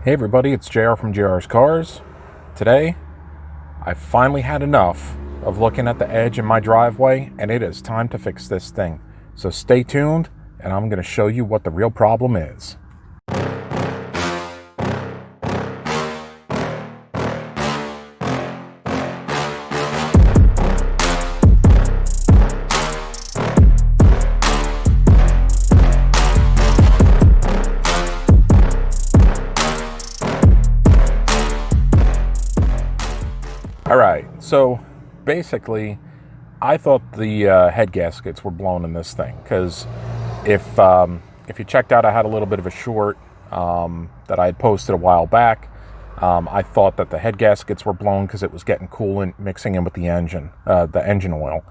Hey everybody, it's JR from JR's Cars. Today, I finally had enough of looking at the edge in my driveway, and it is time to fix this thing. So stay tuned, and I'm going to show you what the real problem is. Alright, so basically, I thought the head gaskets were blown in this thing, because if you checked out, I had a little bit of a short that I had posted a while back. I thought that the head gaskets were blown because it was getting coolant mixing in with the engine oil.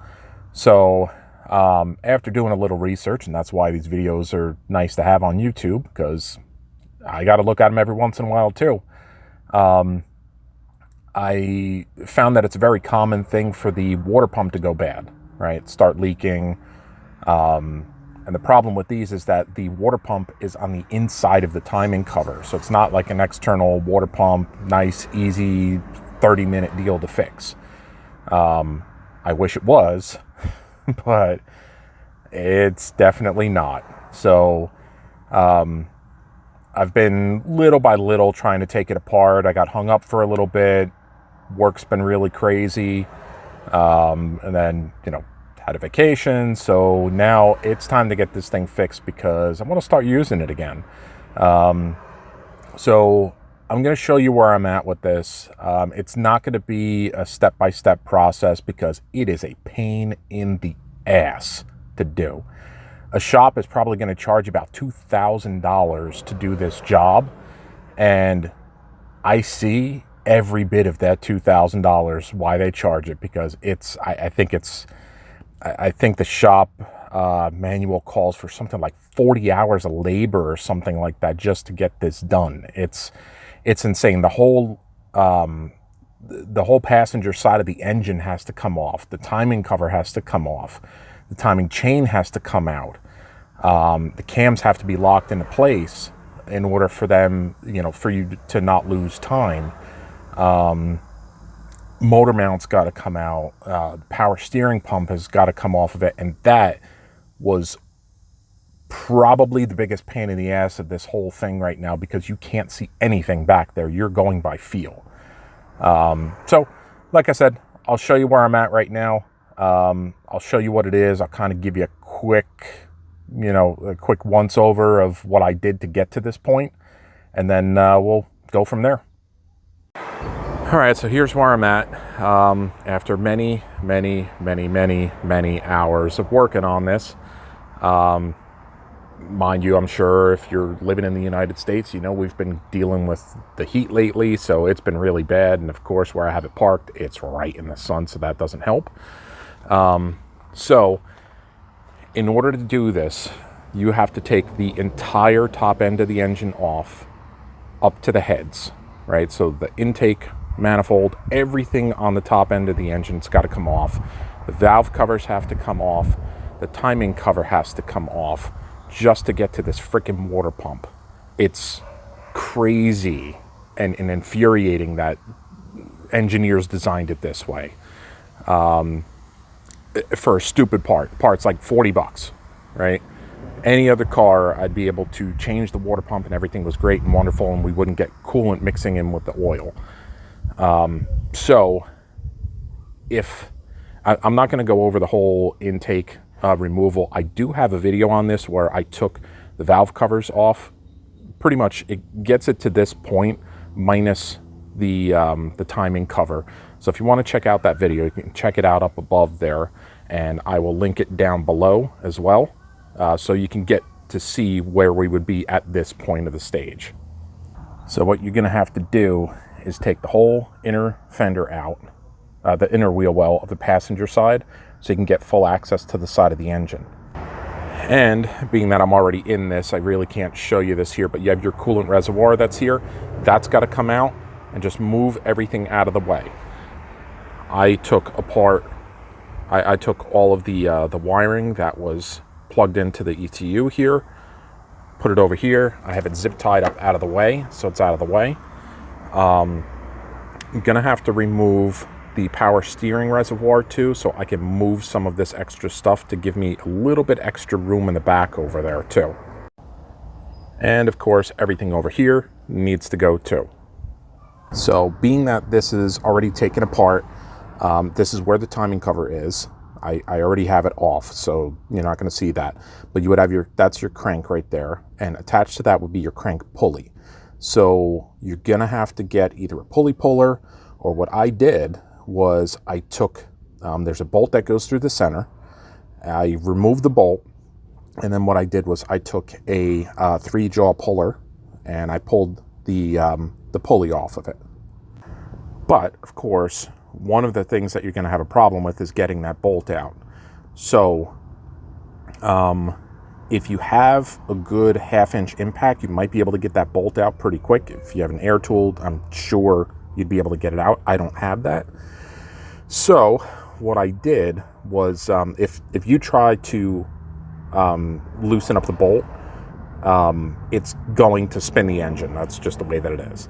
So after doing a little research, and that's why these videos are nice to have on YouTube, because I got to look at them every once in a while too. I found that it's a very common thing for the water pump to go bad, right? Start leaking. And the problem with these is that the water pump is on the inside of the timing cover. So it's not like an external water pump, nice, easy, 30-minute deal to fix. I wish it was, but it's definitely not. So I've been little by little trying to take it apart. I got hung up for a little bit. Work's been really crazy, and then, had a vacation, so now it's time to get this thing fixed because I want to start using it again. So I'm going to show you where I'm at with this. It's not going to be a step-by-step process because it is a pain in the ass to do. A shop is probably going to charge about $2,000 to do this job, and I see every bit of that $2,000 why they charge it, because I think the shop manual calls for something like 40 hours of labor or something like that just to get this done. It's insane. The whole passenger side of the engine has to come off. The timing cover has to come off. The timing chain has to come out. The cams have to be locked into place in order for them, for you to not lose time. Motor mount's got to come out. Power steering pump has got to come off of it, and that was probably the biggest pain in the ass of this whole thing right now, because you can't see anything back there. You're going by feel. So like I said, I'll show you where I'm at right now. I'll show you what it is. I'll kind of give you a quick once over of what I did to get to this point, and then we'll go from there. All right, so here's where I'm at. After many hours of working on this. Mind you, I'm sure if you're living in the United States, we've been dealing with the heat lately, so it's been really bad. And of course, where I have it parked, it's right in the sun, so that doesn't help. So in order to do this, you have to take the entire top end of the engine off up to the heads, right? So the intake manifold, everything on the top end of the engine's got to come off. The valve covers have to come off. The timing cover has to come off just to get to this freaking water pump. It's crazy and infuriating that engineers designed it this way. For a stupid part's like $40, right? Any other car, I'd be able to change the water pump and everything was great and wonderful, and we wouldn't get coolant mixing in with the oil. So if I'm not going to go over the whole intake removal, I do have a video on this where I took the valve covers off. Pretty much it gets it to this point minus the timing cover. So if you want to check out that video, you can check it out up above there, and I will link it down below as well, so you can get to see where we would be at this point of the stage. So what you're going to have to do is take the whole inner fender out, the inner wheel well of the passenger side, so you can get full access to the side of the engine. And being that I'm already in this, I really can't show you this here, but you have your coolant reservoir that's here. That's got to come out, and just move everything out of the way. I took all of the wiring that was plugged into the ECU here, put it over here. I have it zip tied up out of the way, so it's out of the way. I'm gonna have to remove the power steering reservoir too, so I can move some of this extra stuff to give me a little bit extra room in the back over there too. And of course, everything over here needs to go too. So being that this is already taken apart, this is where the timing cover is. I already have it off, so you're not going to see that. But you would have that's your crank right there, and attached to that would be your crank pulley. So you're going to have to get either a pulley puller, or what I did was I took, there's a bolt that goes through the center. I removed the bolt, and then what I did was I took a 3-jaw puller, and I pulled the pulley off of it. But of course, one of the things that you're going to have a problem with is getting that bolt out. So if you have a good 1/2-inch impact, you might be able to get that bolt out pretty quick. If you have an air tool, I'm sure you'd be able to get it out. I don't have that. So what I did was, if you try to loosen up the bolt, it's going to spin the engine. That's just the way that it is.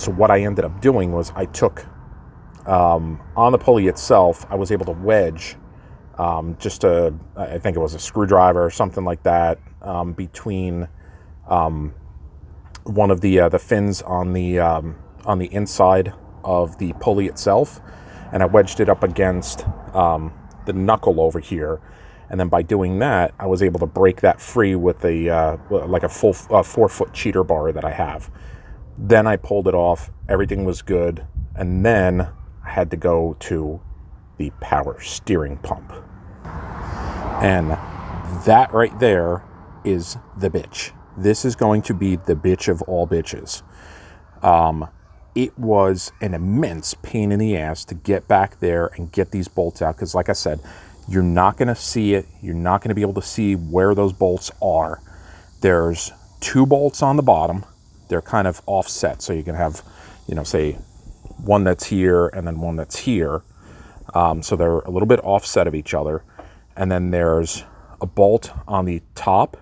So what I ended up doing was I took, on the pulley itself, I was able to wedge I think it was a screwdriver or something like that, between one of the fins on the inside of the pulley itself, and I wedged it up against the knuckle over here. And then by doing that, I was able to break that free with like a full 4-foot cheater bar that I have. Then I pulled it off. Everything was good. And then I had to go to the power steering pump. And that right there is the bitch. This is going to be the bitch of all bitches. It was an immense pain in the ass to get back there and get these bolts out. Because like I said, you're not going to see it. You're not going to be able to see where those bolts are. There's 2 bolts on the bottom. They're kind of offset. So you can have, say one that's here and then one that's here. So they're a little bit offset of each other. And then there's a bolt on the top.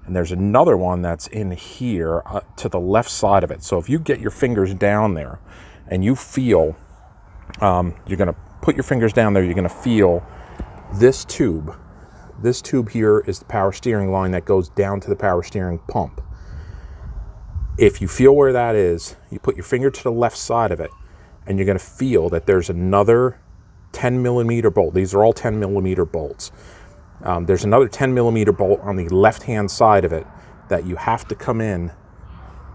And there's another one that's in here to the left side of it. So if you get your fingers down there and you feel, you're going to put your fingers down there, you're going to feel this tube. This tube here is the power steering line that goes down to the power steering pump. If you feel where that is, you put your finger to the left side of it, and you're going to feel that there's another 10mm bolt. These are all 10mm bolts. There's another 10mm bolt on the left-hand side of it that you have to come in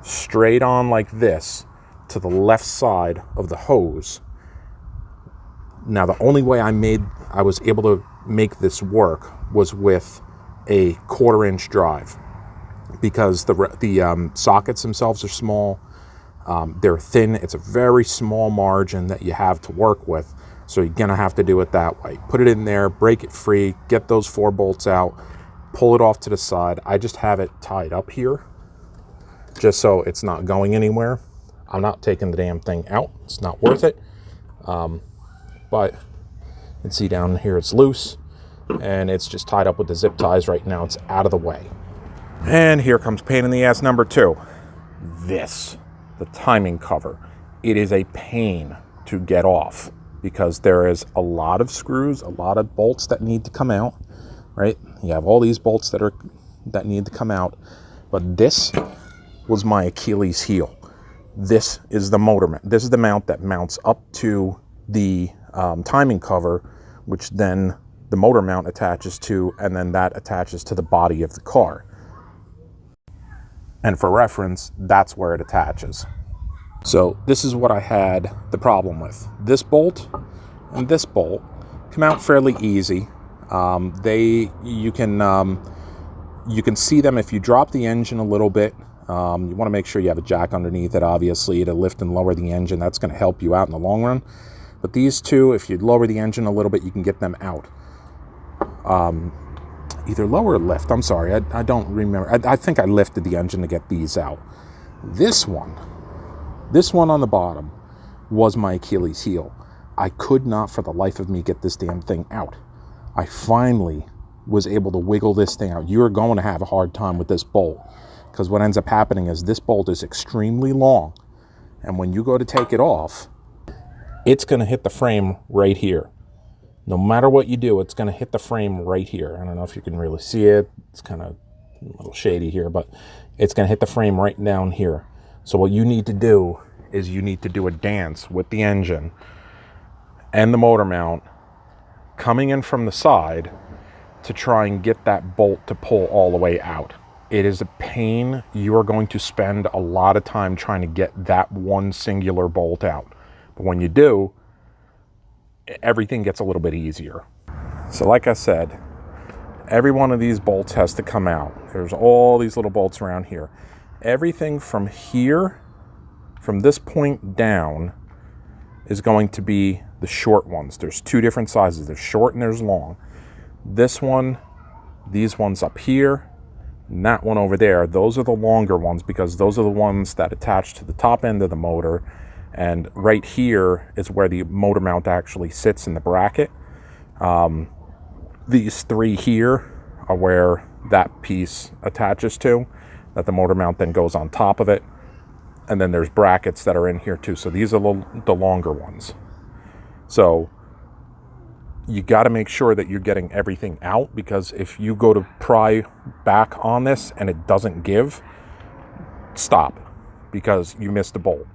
straight on like this to the left side of the hose. Now, the only way I was able to make this work was with a 1/4-inch drive, because the sockets themselves are small. They're thin. It's a very small margin that you have to work with. So you're going to have to do it that way. Put it in there, break it free, get those 4 bolts out, pull it off to the side. I just have it tied up here just so it's not going anywhere. I'm not taking the damn thing out. It's not worth it. But you can see down here it's loose, and it's just tied up with the zip ties right now. It's out of the way. And here comes pain in the ass number 2. The timing cover. It is a pain to get off because there is a lot of screws, a lot of bolts that need to come out, right? You have all these bolts that need to come out, but this was my Achilles heel. This is the motor mount. This is the mount that mounts up to the timing cover, which then the motor mount attaches to, and then that attaches to the body of the car. And for reference, that's where it attaches. So this is what I had the problem with. This bolt and this bolt come out fairly easy. You can see them if you drop the engine a little bit. You want to make sure you have a jack underneath it, obviously, to lift and lower the engine. That's going to help you out in the long run. But these two, if you lower the engine a little bit, you can get them out. Either lower or lift. I'm sorry, I don't remember. I think I lifted the engine to get these out. This one on the bottom was my Achilles heel. I could not for the life of me get this damn thing out. I finally was able to wiggle this thing out, you're going to have a hard time with this bolt, because what ends up happening is this bolt is extremely long, and when you go to take it off, it's going to hit the frame right here. No matter what you do, it's going to hit the frame right here. I don't know if you can really see it. It's kind of a little shady here, but it's going to hit the frame right down here. So what you need to do is you need to do a dance with the engine and the motor mount coming in from the side to try and get that bolt to pull all the way out. It is a pain. You are going to spend a lot of time trying to get that one singular bolt out. But when you do, everything gets a little bit easier. So like I said, every one of these bolts has to come out. There's all these little bolts around here. Everything from here, from this point down, is going to be the short ones. There's two different sizes. There's short and there's long. This one, these ones up here, and that one over there, those are the longer ones because those are the ones that attach to the top end of the motor. And right here is where the motor mount actually sits in the bracket. These three here are where that piece attaches to, that the motor mount then goes on top of it. And then there's brackets that are in here too. So these are the longer ones. So you got to make sure that you're getting everything out, because if you go to pry back on this and it doesn't give, stop, because you missed the bolt.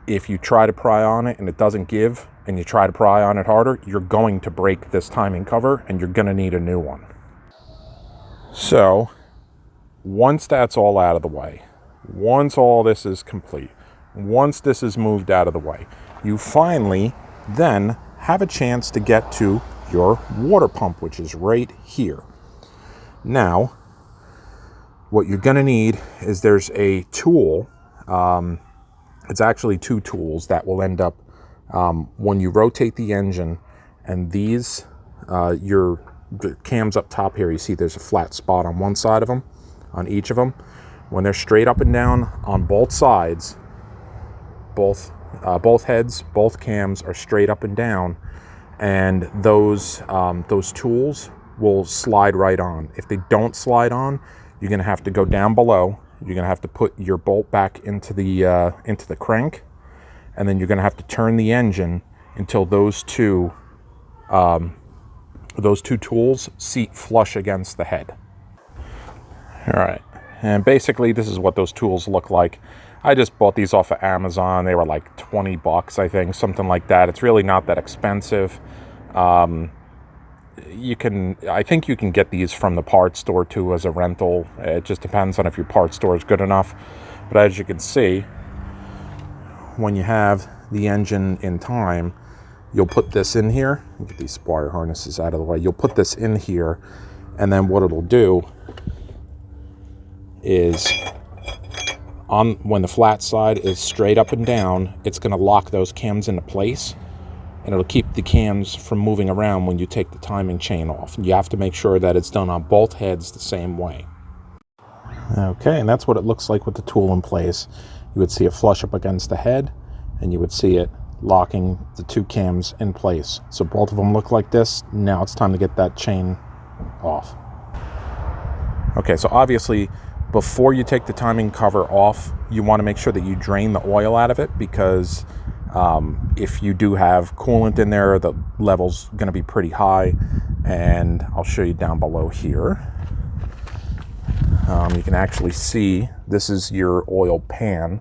If you try to pry on it and it doesn't give, and you try to pry on it harder, you're going to break this timing cover and you're going to need a new one. So once that's all out of the way, once all this is complete, once this is moved out of the way, you finally then have a chance to get to your water pump, which is right here. Now, what you're going to need is there's a tool. It's actually two tools that will end up when you rotate the engine, and these, the cams up top here, you see there's a flat spot on one side of them, on each of them. When they're straight up and down on both sides, both heads, both cams are straight up and down, and those tools will slide right on. If they don't slide on, you're going to have to go down below. You're going to have to put your bolt back into the crank, and then you're going to have to turn the engine until those two tools seat flush against the head. All right, and basically this is what those tools look like. I just bought these off of Amazon. They were like 20 bucks, I think, something like that. It's really not that expensive. I think you can get these from the parts store too as a rental. It just depends on if your parts store is good enough. But as you can see, when you have the engine in time, you'll put this in here. Get these wire harnesses out of the way. You'll put this in here, and then what it'll do is, when the flat side is straight up and down, it's going to lock those cams into place, and it'll keep the cams from moving around when you take the timing chain off. You have to make sure that it's done on both heads the same way. Okay, and that's what it looks like with the tool in place. You would see it flush up against the head, and you would see it locking the two cams in place. So both of them look like this. Now it's time to get that chain off. Okay, so obviously, before you take the timing cover off, you want to make sure that you drain the oil out of it, because if you do have coolant in there, the level's going to be pretty high. And I'll show you down below here. You can actually see this is your oil pan.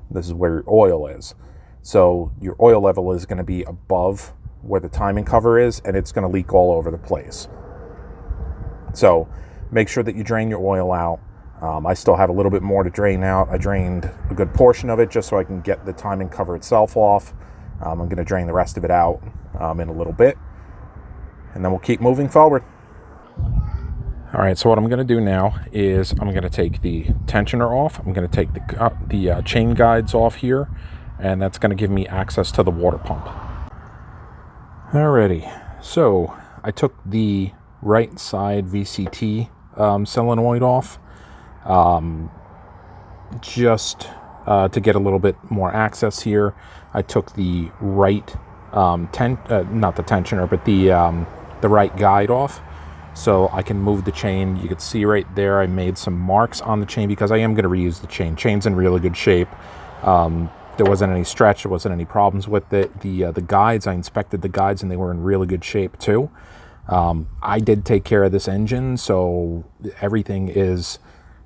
This is where your oil is. So your oil level is going to be above where the timing cover is, and it's going to leak all over the place. So make sure that you drain your oil out. I still have a little bit more to drain out. I drained a good portion of it just so I can get the timing cover itself off. I'm going to drain the rest of it out in a little bit, and then we'll keep moving forward. All right, so what I'm going to do now is I'm going to take the tensioner off. I'm going to take the chain guides off here, and that's going to give me access to the water pump. Alrighty, so I took the right side VCT solenoid off. Just to get a little bit more access here, I took the right not the tensioner, but the right guide off. so I can move the chain. You can see right there I made some marks on the chain because I am going to reuse the chain. Chain's in really good shape. There wasn't any stretch, there wasn't any problems with it. The guides, I inspected the guides and they were in really good shape too. I did take care of this engine, so everything is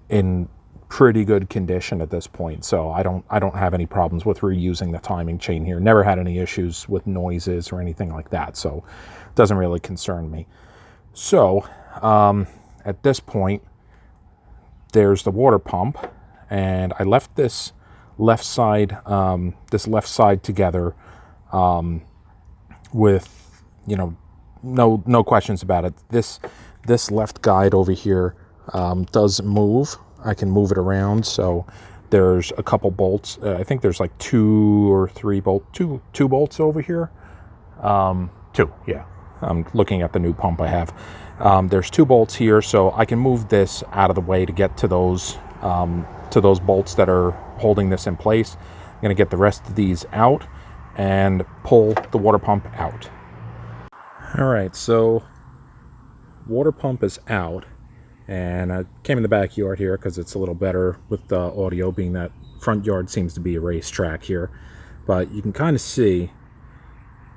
in pretty good condition at this point. So I don't have any problems with reusing the timing chain here. Never had any issues with noises or anything like that, so it doesn't really concern me. So at this point, there's the water pump, and I left this left side together with, you know, no questions about it. This left guide over here does move. I can move it around. So there's a couple bolts. I think there's like two bolts over here. Two, yeah. I'm looking at the new pump I have. There's 2 bolts here, so I can move this out of the way to get to those bolts that are holding this in place. I'm going to get the rest of these out and pull the water pump out. All right, so water pump is out, and I came in the backyard here because it's a little better with the audio, being that front yard seems to be a racetrack here. But you can kind of see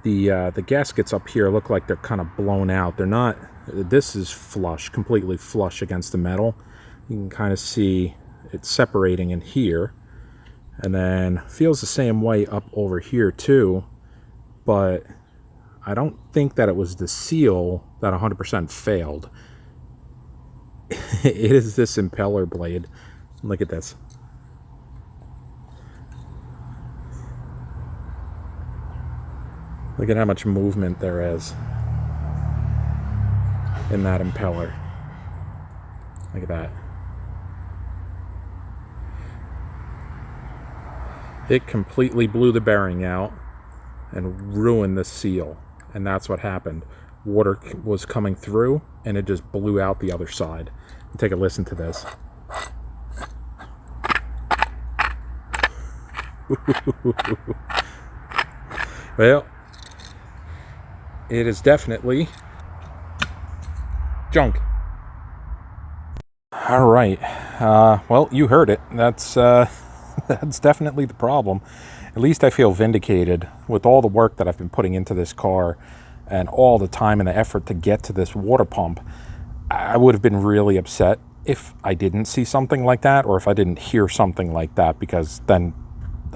the gaskets up here look like they're kind of blown out. They're not. This is flush, completely flush against the metal. You can kind of see it's separating in here, and then feels the same way up over here too, but I don't think that it was the seal that 100% failed. It is this impeller blade. Look at this. Look at how much movement there is in that impeller. Look at that. It completely blew the bearing out and ruined the seal. And that's what happened. Water was coming through and it just blew out the other side. Take a listen to this. Well, it is definitely junk. All right. Well, you heard it. That's definitely the problem. At least I feel vindicated with all the work that I've been putting into this car and all the time and the effort to get to this water pump. I would have been really upset if I didn't see something like that, or if I didn't hear something like that, because then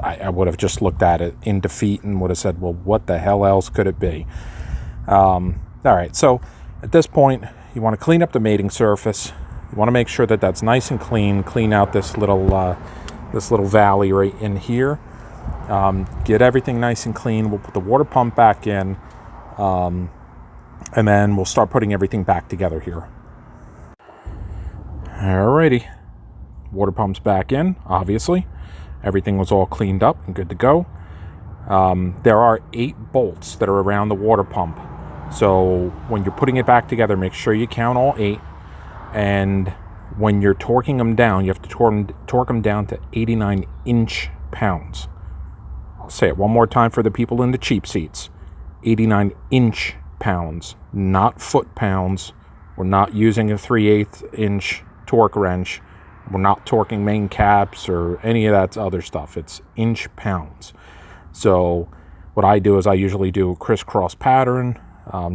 I would have just looked at it in defeat and would have said, well, what the hell else could it be? All right, so at this point, you want to clean up the mating surface. You want to make sure that that's nice and clean. Clean out this little valley right in here. Get everything nice and clean. We'll put the water pump back in, and then we'll start putting everything back together here. Alrighty, water pump's back in, obviously. Everything was all cleaned up and good to go. There are 8 bolts that are around the water pump. So when you're putting it back together, make sure you count all 8. And when you're torquing them down, you have to torque them down to 89 inch-pounds. I'll say it one more time for the people in the cheap seats. 89 inch-pounds, not foot-pounds. We're not using a 3/8 inch torque wrench. We're not torquing main caps or any of that other stuff. It's inch-pounds. So what I do is I usually do a crisscross pattern.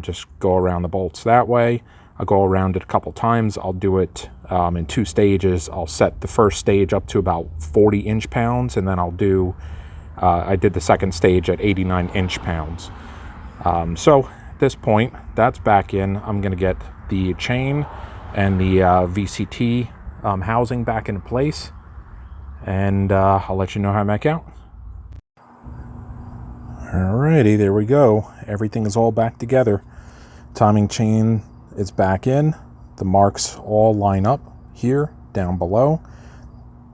Just go around the bolts that way. I'll go around it a couple times. I'll do it in 2 stages. I'll set the first stage up to about 40 inch-pounds, and then I'll do, I did the second stage at 89 inch-pounds. So at this point, that's back in. I'm going to get the chain and the VCT housing back into place, and I'll let you know how I make out. Alrighty, there we go. Everything is all back together. Timing chain is back in. The marks all line up here, down below.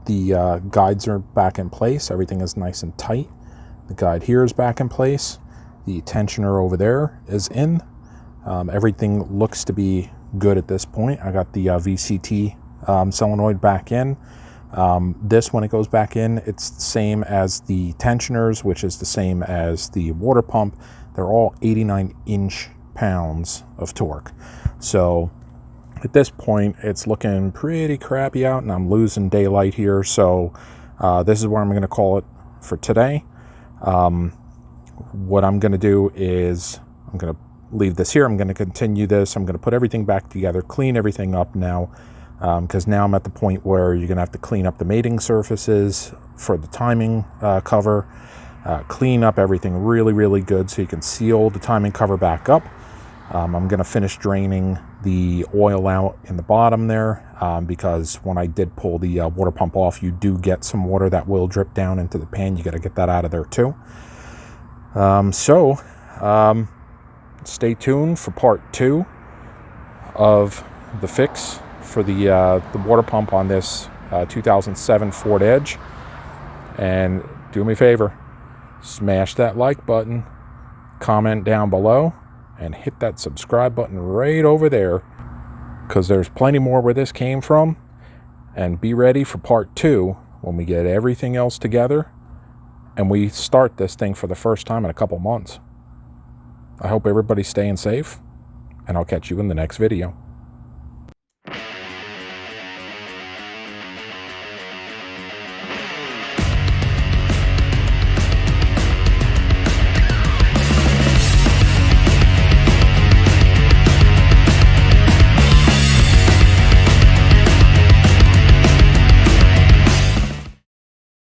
The guides are back in place. Everything is nice and tight. The guide here is back in place. The tensioner over there is in. Everything looks to be good at this point. I got the VCT solenoid back in. This, when it goes back in, it's the same as the tensioners, which is the same as the water pump. They're all 89 inch-pounds of torque. So At this point, it's looking pretty crappy out, and I'm losing daylight here, so this is where I'm going to call it for today. What I'm going to do is I'm going to leave this here. I'm going to continue this. I'm going to put everything back together, clean everything up now, because now I'm at the point where you're going to have to clean up the mating surfaces for the timing cover, clean up everything really, really good so you can seal the timing cover back up. I'm going to finish draining the oil out in the bottom there, because when I did pull the water pump off, you do get some water that will drip down into the pan. You got to get that out of there too. Stay tuned for part 2 of the fix for the water pump on this 2007 Ford Edge. And do me a favor, smash that like button, comment down below, and hit that subscribe button right over there, because there's plenty more where this came from. And be ready for part 2 when we get everything else together and we start this thing for the first time in a couple months. I hope everybody's staying safe, and I'll catch you in the next video.